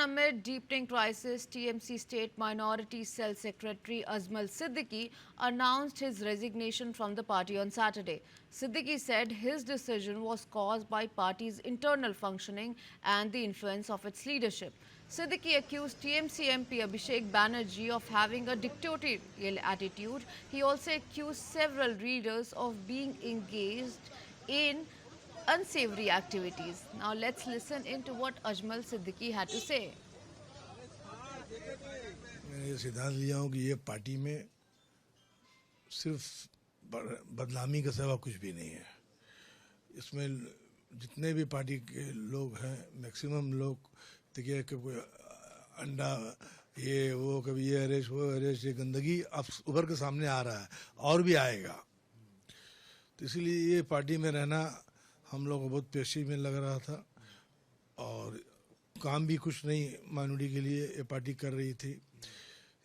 amid deepening crisis, TMC State Minority Cell Secretary Ajmal Siddiqui announced his resignation from the party on Saturday. Siddiqui said his decision was caused by party's internal functioning and the influence of its leadership. Siddiqui accused TMC MP Abhishek Banerjee of having a dictatorial attitude. He also accused several leaders of being engaged in unsavory activities. Now let's listen into what Ajmal Siddiqui had to say. मैंने ये सिद्धांत लिया हूँ कि ये party में सिर्फ बदनामी का सिवा कुछ भी नहीं है। इसमें जितने भी पार्टी के लोग हैं, मैक्सिमम लोग देखिए कि कोई अंडा ये वो, कभी ये अरेस्ट वो अरेस्ट, ये गंदगी अब उभर के सामने आ रहा है और भी आएगा। तो इसलिए ये पार्टी में रहना हम लोग को बहुत पेशी में लग रहा था और काम भी कुछ नहीं माइनॉरिटी के लिए ये पार्टी कर रही थी।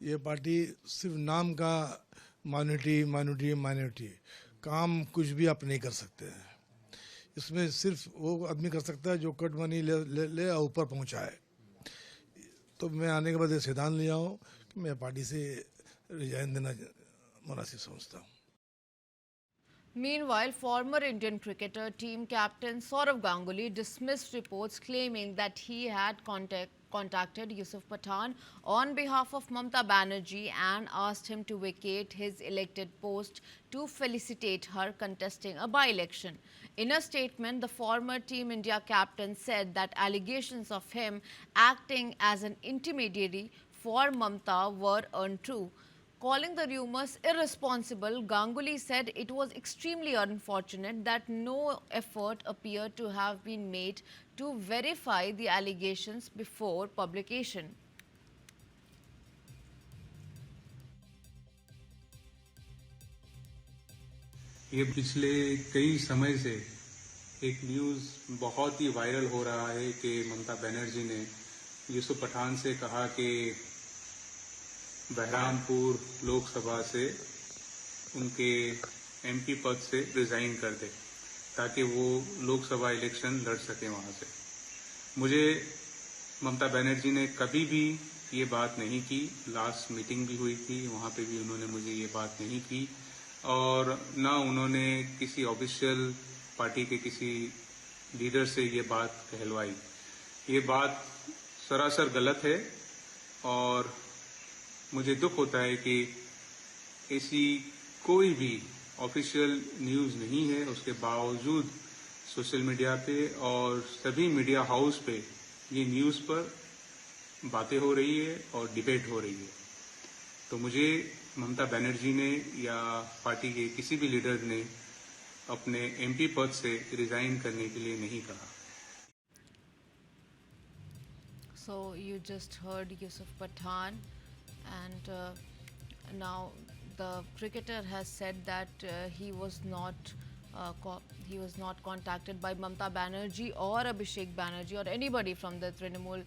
ये पार्टी सिर्फ नाम का माइनॉरिटी, काम कुछ भी आप नहीं कर सकते हैं। इसमें सिर्फ वो आदमी कर सकता है जो कट मनी ले और ऊपर पहुंचाए। तो मैं आने के बाद ये सिद्धांत लिया हूँ कि मैं पार्टी से रिजाइन देना मुनासिब समझता हूँ। Meanwhile, former Indian cricketer team captain Sourav Ganguly dismissed reports claiming that he had contacted Yusuf Pathan on behalf of Mamata Banerjee and asked him to vacate his elected post to felicitate her contesting a by-election. In a statement, the former Team India captain said that allegations of him acting as an intermediary for Mamata were untrue. Calling the rumours irresponsible, Ganguly said it was extremely unfortunate that no effort appeared to have been made to verify the allegations before publication. ये पिछले कई समय से एक news बहुत ही viral हो रहा है कि ममता बनर्जी ने यूसुफ पठान से कहा कि बहरामपुर लोकसभा से उनके एमपी पद से रिजाइन कर दे ताकि वो लोकसभा इलेक्शन लड़ सके वहां से। मुझे ममता बनर्जी ने कभी भी ये बात नहीं की। लास्ट मीटिंग भी हुई थी, वहां पे भी उन्होंने मुझे ये बात नहीं की और ना उन्होंने किसी ऑफिशियल पार्टी के किसी लीडर से ये बात कहलवाई। ये बात सरासर गलत है और मुझे दुख होता है कि ऐसी कोई भी ऑफिशियल न्यूज़ नहीं है, उसके बावजूद सोशल मीडिया पे और सभी मीडिया हाउस पे ये न्यूज़ पर बातें हो रही है और डिबेट हो रही है। तो मुझे ममता बनर्जी ने या पार्टी के किसी भी लीडर ने अपने एमपी पद से रिजाइन करने के लिए नहीं कहा। So you just heard Yusuf Pathan, and now the cricketer has said that he was not contacted by Mamata Banerjee or Abhishek Banerjee or anybody from the Trinamool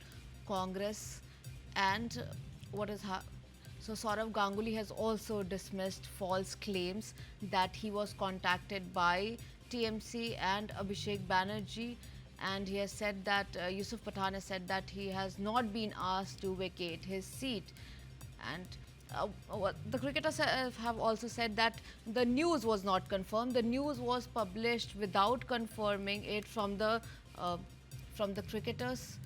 Congress. And so Sourav Ganguly has also dismissed false claims that he was contacted by TMC and Abhishek Banerjee, and he has said that Yusuf Pathan has said that he has not been asked to vacate his seat. And the cricketers have also said that the news was not confirmed. The news was published without confirming it from the cricketers.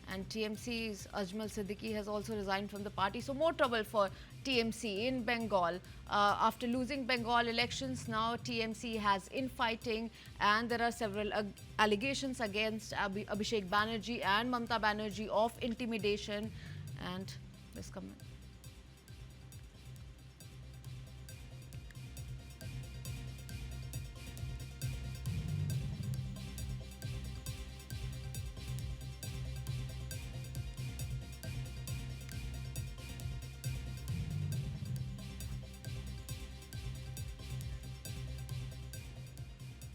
And TMC's Ajmal Siddiqui has also resigned from the party. So more trouble for TMC in Bengal. After losing Bengal elections, now TMC has infighting, and there are several allegations against Abhishek Banerjee and Mamata Banerjee of intimidation. And this comment.